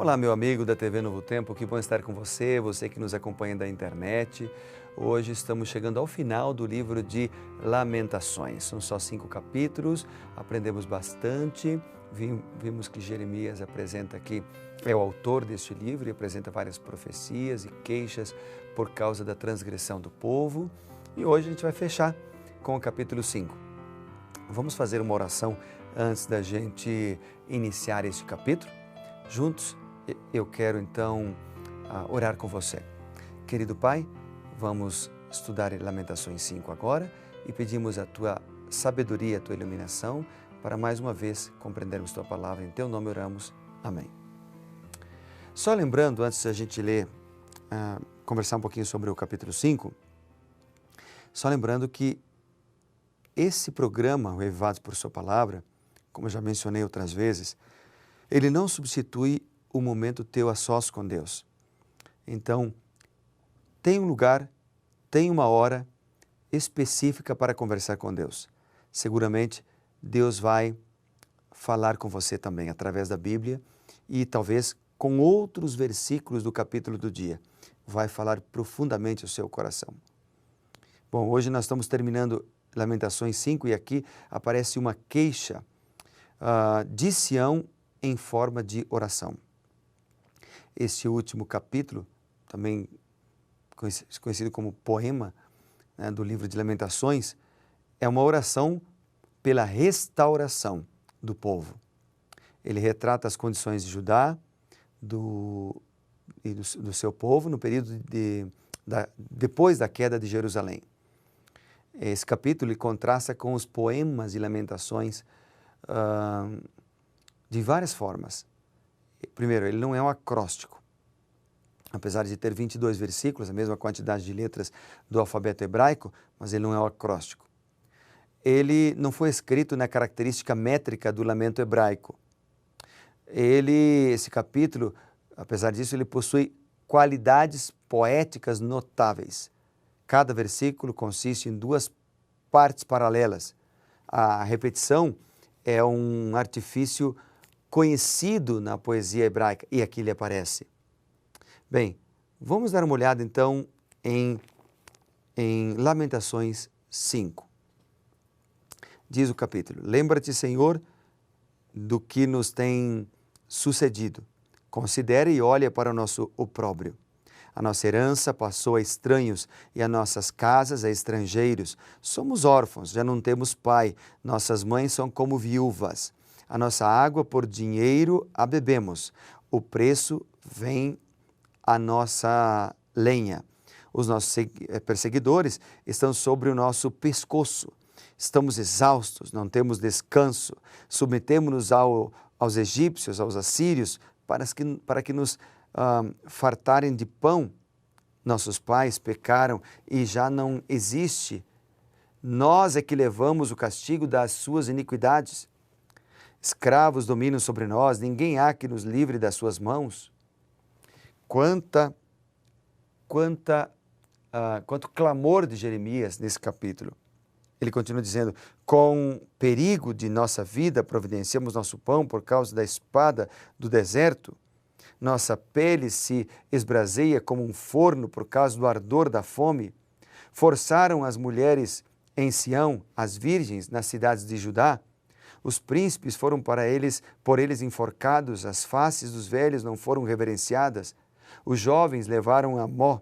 Olá, meu amigo da TV Novo Tempo, que bom estar com você, você que nos acompanha da internet. Hoje estamos chegando ao final do livro de Lamentações. São só 5 capítulos, aprendemos bastante. Vimos que Jeremias apresenta aqui, é o autor deste livro e apresenta várias profecias e queixas por causa da transgressão do povo. E hoje a gente vai fechar com o capítulo 5. Vamos fazer uma oração antes da gente iniciar este capítulo? Juntos, eu quero então orar com você. Querido Pai, vamos estudar Lamentações 5 agora e pedimos a Tua sabedoria, a Tua iluminação para mais uma vez compreendermos Tua palavra. Em Teu nome oramos. Amém. Só lembrando, antes da gente ler, conversar um pouquinho sobre o capítulo 5, só lembrando que esse programa, o Revivados por Sua Palavra, como eu já mencionei outras vezes, ele não substitui o momento teu a sós com Deus. Então, tem um lugar, tem uma hora específica para conversar com Deus. Seguramente, Deus vai falar com você também através da Bíblia e talvez com outros versículos do capítulo do dia. Vai falar profundamente o seu coração. Bom, hoje nós estamos terminando Lamentações 5 e aqui aparece uma queixa de Sião em forma de oração. Este último capítulo, também conhecido como poema, né, do livro de Lamentações, é uma oração pela restauração do povo. Ele retrata as condições de Judá do seu povo no período depois da queda de Jerusalém. Esse capítulo ele contrasta com os poemas e lamentações de várias formas. Primeiro, ele não é um acróstico. Apesar de ter 22 versículos, a mesma quantidade de letras do alfabeto hebraico, mas ele não é um acróstico. Ele não foi escrito na característica métrica do lamento hebraico. Esse capítulo, apesar disso, ele possui qualidades poéticas notáveis. Cada versículo consiste em 2 partes paralelas. A repetição é um artifício conhecido na poesia hebraica e aqui ele aparece. Bem, vamos dar uma olhada então em Lamentações 5. Diz o capítulo: Lembra-te, Senhor, do que nos tem sucedido. Considere e olha para o nosso opróbrio. A nossa herança passou a estranhos e as nossas casas a estrangeiros. Somos órfãos, já não temos pai. Nossas mães são como viúvas. A nossa água por dinheiro a bebemos. O preço vem a nossa lenha. Os nossos perseguidores estão sobre o nosso pescoço. Estamos exaustos, não temos descanso. Submetemo-nos aos egípcios, aos assírios, para que nos fartarem de pão. Nossos pais pecaram e já não existe. Nós é que levamos o castigo das suas iniquidades. Escravos dominam sobre nós, ninguém há que nos livre das suas mãos. Quanto clamor de Jeremias nesse capítulo. Ele continua dizendo: com perigo de nossa vida providenciamos nosso pão por causa da espada do deserto. Nossa pele se esbraseia como um forno por causa do ardor da fome. Forçaram as mulheres em Sião, as virgens nas cidades de Judá. Os príncipes foram por eles enforcados, as faces dos velhos não foram reverenciadas. Os jovens levaram a mó.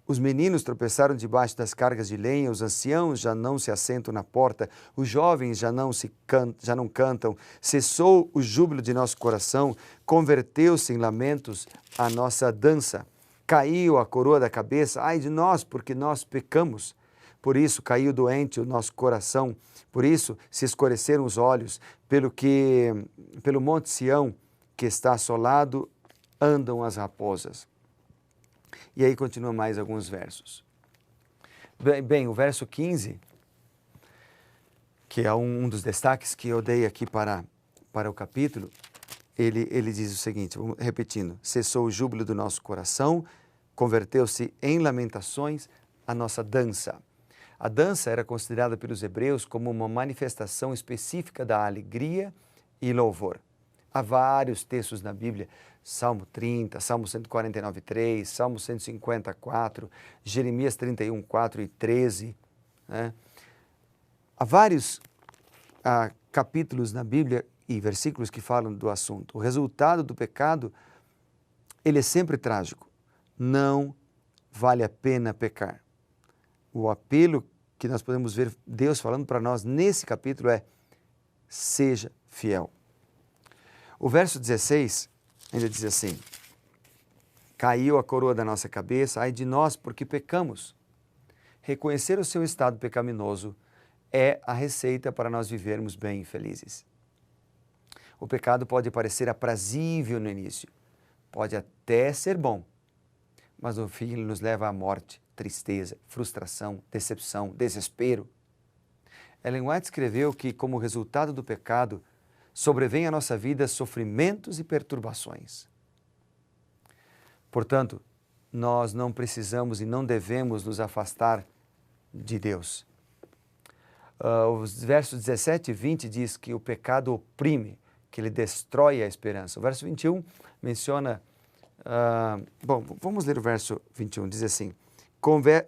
Os meninos tropeçaram debaixo das cargas de lenha, os anciãos já não se assentam na porta, os jovens já não cantam. Cessou o júbilo de nosso coração, converteu-se em lamentos a nossa dança. Caiu a coroa da cabeça, ai de nós, porque nós pecamos. Por isso caiu doente o nosso coração, por isso se escureceram os olhos, pelo monte Sião, que está assolado, andam as raposas. E aí continua mais alguns versos. Bem, o verso 15, que é um dos destaques que eu dei aqui para o capítulo, ele diz o seguinte, repetindo: cessou o júbilo do nosso coração, converteu-se em lamentações a nossa dança. A dança era considerada pelos hebreus como uma manifestação específica da alegria e louvor. Há vários textos na Bíblia, Salmo 30, Salmo 149:3, Salmo 154, Jeremias 31, 4 e 13. Né? Há vários capítulos na Bíblia e versículos que falam do assunto. O resultado do pecado, ele é sempre trágico. Não vale a pena pecar. O apelo que nós podemos ver Deus falando para nós nesse capítulo é: seja fiel. O verso 16 ainda diz assim: caiu a coroa da nossa cabeça, ai de nós, porque pecamos. Reconhecer o seu estado pecaminoso é a receita para nós vivermos bem e felizes. O pecado pode parecer aprazível no início, pode até ser bom, mas no fim ele nos leva à morte, tristeza, frustração, decepção, desespero. Ellen White escreveu que, como resultado do pecado, sobrevém à nossa vida sofrimentos e perturbações. Portanto, nós não precisamos e não devemos nos afastar de Deus. Os versos 17 e 20 diz que o pecado oprime, que ele destrói a esperança. O verso 21 menciona... vamos ler o verso 21, diz assim: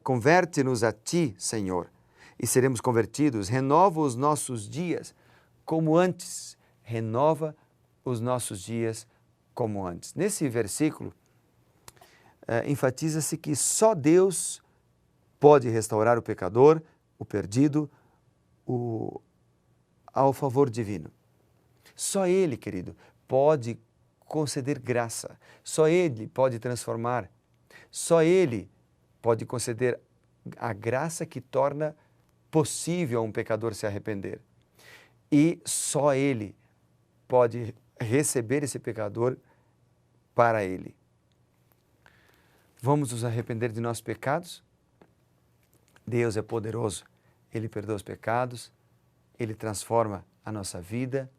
converte-nos a ti, Senhor, e seremos convertidos. Renova os nossos dias como antes. Renova os nossos dias como antes. Nesse versículo, enfatiza-se que só Deus pode restaurar o pecador, o perdido, ao favor divino. Só Ele, querido, pode conceder graça. Só Ele pode transformar. Só Ele pode conceder a graça que torna possível a um pecador se arrepender. E só Ele pode receber esse pecador para Ele. Vamos nos arrepender de nossos pecados? Deus é poderoso. Ele perdoa os pecados, Ele transforma a nossa vida,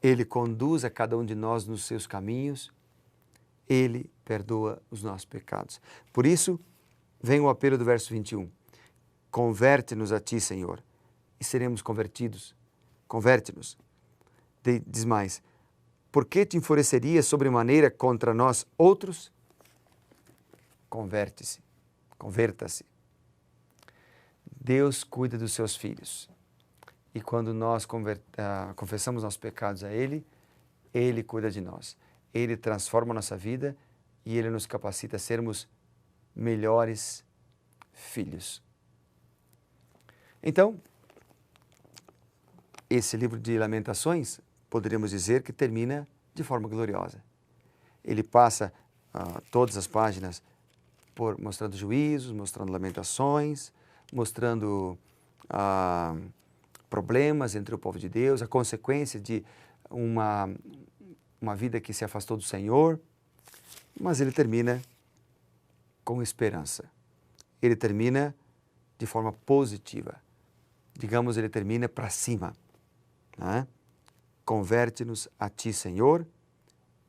Ele conduz a cada um de nós nos seus caminhos, Ele perdoa os nossos pecados. Por isso, vem o apelo do verso 21. Converte-nos a Ti, Senhor, e seremos convertidos. Converte-nos. Diz mais: por que te enfurecerias sobremaneira contra nós outros? Converte-se, converta-se. Deus cuida dos seus filhos. E quando nós confessamos nossos pecados a Ele, Ele cuida de nós. Ele transforma a nossa vida e Ele nos capacita a sermos melhores filhos. Então, esse livro de Lamentações, poderíamos dizer que termina de forma gloriosa. Ele passa todas as páginas mostrando juízos, mostrando lamentações, mostrando problemas entre o povo de Deus, a consequência de uma vida que se afastou do Senhor, mas ele termina com esperança. Ele termina de forma positiva. Digamos, ele termina para cima. Né? Converte-nos a Ti, Senhor,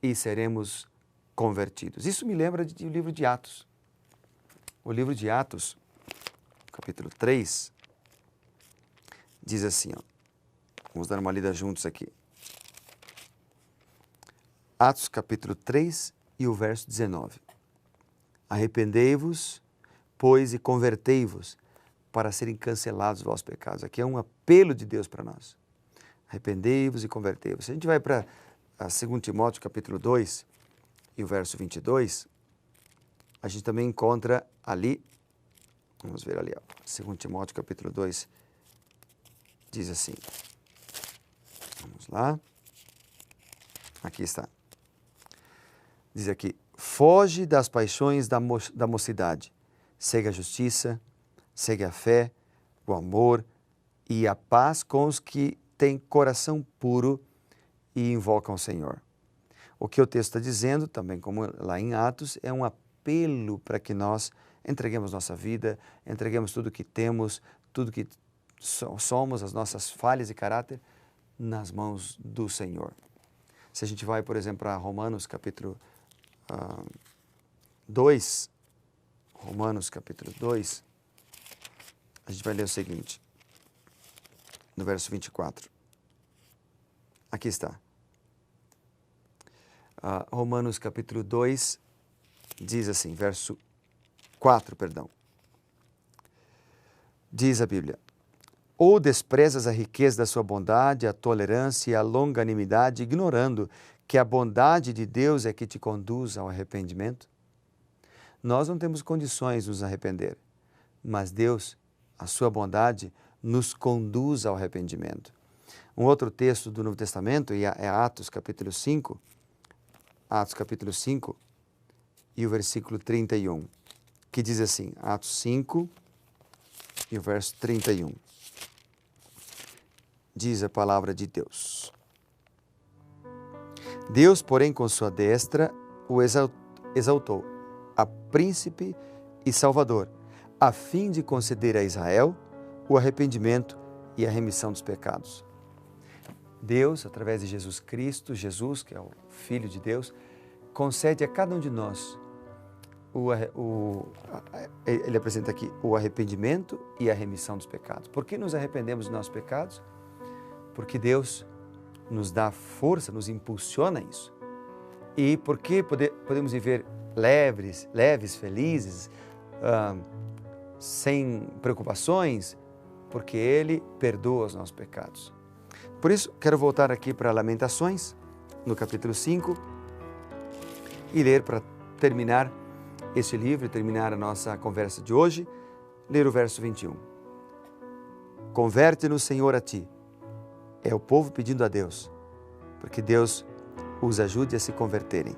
e seremos convertidos. Isso me lembra do livro de Atos. O livro de Atos, capítulo 3, diz assim, vamos dar uma lida juntos aqui. Atos, capítulo 3 e o verso 19. Arrependei-vos, pois, e convertei-vos, para serem cancelados os vossos pecados. Aqui é um apelo de Deus para nós. Arrependei-vos e convertei-vos. Se a gente vai para 2 Timóteo, capítulo 2, e o verso 22, a gente também encontra ali, vamos ver ali, 2 Timóteo, capítulo 2, diz assim, vamos lá, aqui está, diz aqui: foge das paixões da mocidade, segue a justiça, segue a fé, o amor e a paz com os que têm coração puro e invocam o Senhor. O que o texto está dizendo, também como lá em Atos, é um apelo para que nós entreguemos nossa vida, entreguemos tudo que temos, tudo que somos, as nossas falhas e caráter, nas mãos do Senhor. Se a gente vai, por exemplo, para Romanos capítulo 2, Romanos capítulo 2, a gente vai ler o seguinte, no verso 24. Aqui está. Romanos capítulo 2 diz assim, verso 4, perdão. Diz a Bíblia: ou desprezas a riqueza da sua bondade, a tolerância e a longanimidade, ignorando que a bondade de Deus é que te conduz ao arrependimento? Nós não temos condições de nos arrepender, mas Deus, a sua bondade, nos conduz ao arrependimento. Um outro texto do Novo Testamento é Atos capítulo 5, e o versículo 31, que diz assim, Atos 5 e o verso 31. Diz a palavra de Deus: Deus, porém, com sua destra, o exaltou a príncipe e salvador, a fim de conceder a Israel o arrependimento e a remissão dos pecados. Deus, através de Jesus Cristo, Jesus, que é o Filho de Deus, concede a cada um de nós, ele apresenta aqui o arrependimento e a remissão dos pecados. Por que nos arrependemos dos nossos pecados? Porque Deus nos dá força, nos impulsiona a isso. E por que podemos viver leves, felizes, sem preocupações? Porque Ele perdoa os nossos pecados. Por isso, quero voltar aqui para Lamentações, no capítulo 5, e ler para terminar este livro e terminar a nossa conversa de hoje, ler o verso 21. Converte-nos, Senhor, a Ti. É o povo pedindo a Deus, porque Deus os ajude a se converterem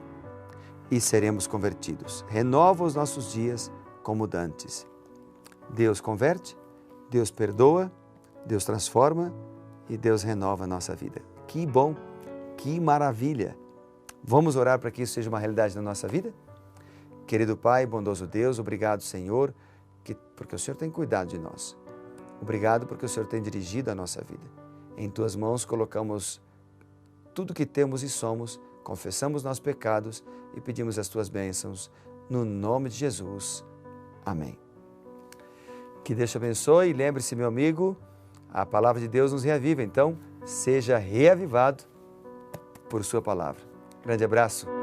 e seremos convertidos. Renova os nossos dias como dantes. Deus converte, Deus perdoa, Deus transforma e Deus renova a nossa vida. Que bom, que maravilha! Vamos orar para que isso seja uma realidade na nossa vida? Querido Pai, bondoso Deus, obrigado, Senhor, porque o Senhor tem cuidado de nós. Obrigado porque o Senhor tem dirigido a nossa vida. Em Tuas mãos colocamos tudo que temos e somos, confessamos nossos pecados e pedimos as Tuas bênçãos. No nome de Jesus. Amém. Que Deus te abençoe e lembre-se, meu amigo, a palavra de Deus nos reaviva. Então, seja reavivado por Sua palavra. Grande abraço.